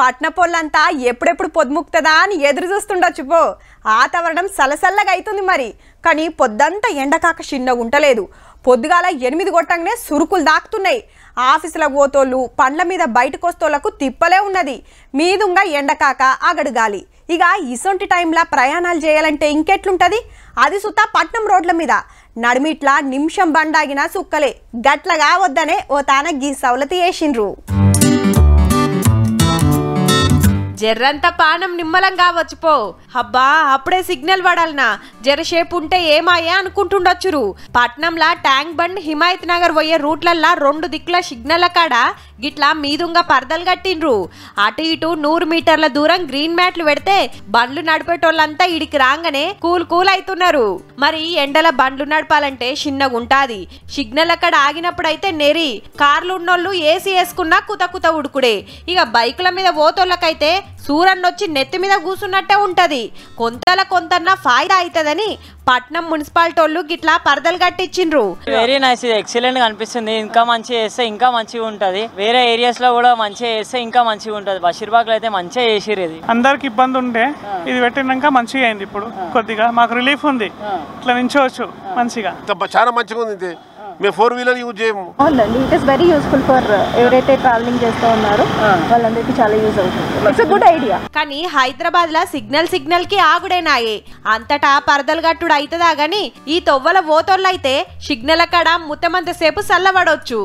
పట్నపోళ్ళంతా ఎప్పుడెప్పుడు పొద్దుముక్తదా అని ఎదురు చూస్తుండొచ్చు పో. వాతావరణం సలసల్లగా అవుతుంది మరి, కానీ పొద్దంతా ఎండకాక చిన్నగా ఉంటలేదు. పొద్దుగాల 8 కొట్టంగానే సురుకులు దాక్కుతున్నాయి. ఆఫీసులకు పోతోళ్ళు పండ్ల మీద బయటకు వస్తోళ్లకు తిప్పలే ఉన్నది. మీదుంగా ఎండకాక అగడుగాలి. ఇక ఇసొంటి టైంలో ప్రయాణాలు చేయాలంటే ఇంకెట్లుంటది? అది సుతా పట్నం రోడ్ల మీద నడిమిట్లా నిమిషం బండాగినా సుక్కలే. గట్లగా వద్దనే ఓ తాన గీ సవలతి వేసిండ్రు. జర్రంత పానం నిమ్మలం కావచ్చు పో. అబ్బా అప్పుడే సిగ్నల్ పడాలనా, జరసేపు ఉంటే ఏమాయే అనుకుంటుండొచ్చురు. పట్నంలా ట్యాంక్ బండ్ హిమాయత్ నగర్ పోయే రూట్లల్లా 2 దిక్కుల సిగ్నల్ కాడ గిట్లా మీదుంగా పరదలు కట్టిండ్రు. అటు ఇటు 100 మీటర్ల దూరం గ్రీన్ మ్యాట్లు పెడితే బండ్లు నడిపేటోళ్ళంతా ఇడికి రాగానే కూల్ అవుతున్నారు. మరి ఎండల బండ్లు నడపాలంటే చిన్నగుంటాది. సిగ్నల్ అక్కడ ఆగినప్పుడైతే నెరి, కార్లు ఉన్నోళ్ళు ఏసీ వేసుకున్నా కుత ఉడుకుడే. ఇక బైకుల మీద పోతోళ్ళకైతే సూరన్నొచ్చి నెత్తి మీద కూసున్నట్టే ఉంటది. కొంతన్నా ఫాయిదా అవుతుందని పట్నం మున్సిపాలిటోళ్ళు గిట్లా పరదలు కట్టించిండ్రు. వెరీ నైస్, ఇది ఎక్సలెంట్ గా అనిపిస్తుంది. ఇంకా మంచిగా చేస్తే ఇంకా మంచిగా ఉంటది. వేరే ఏరియాస్ లో కూడా మంచిగా చేస్తే ఇంకా మంచిగా ఉంటది. బషీర్బాగ్ లో అయితే మంచిగా చేసిరు. ఇది అందరికి ఇబ్బంది ఉంటే ఇది పెట్టినాక మంచిగా అయింది. ఇప్పుడు కొద్దిగా మాకు రిలీఫ్ ఉంది, ఇట్లా నించోవచ్చు మంచిగా. చాలా మంచిగా ఉంది. మేము 4 వీలర్ యూజ్ చేయము. అవునండి, it is very useful for ఎవరైతే ట్రావెలింగ్ చేస్తూ ఉన్నారో వాళ్ళందరికీ చాలా యూజ్ అవుతుంది. It's a good idea. కానీ హైదరాబాద్ లా సిగ్నల్ కి ఆగుడేనాయే. అంతటా పరదలు గట్టుడు అవుతుందా గాని ఈ తొవ్వల ఓతోళ్ళైతే సిగ్నల్ అక్కడ ముత్తమంతసేపు సల్లబడొచ్చు.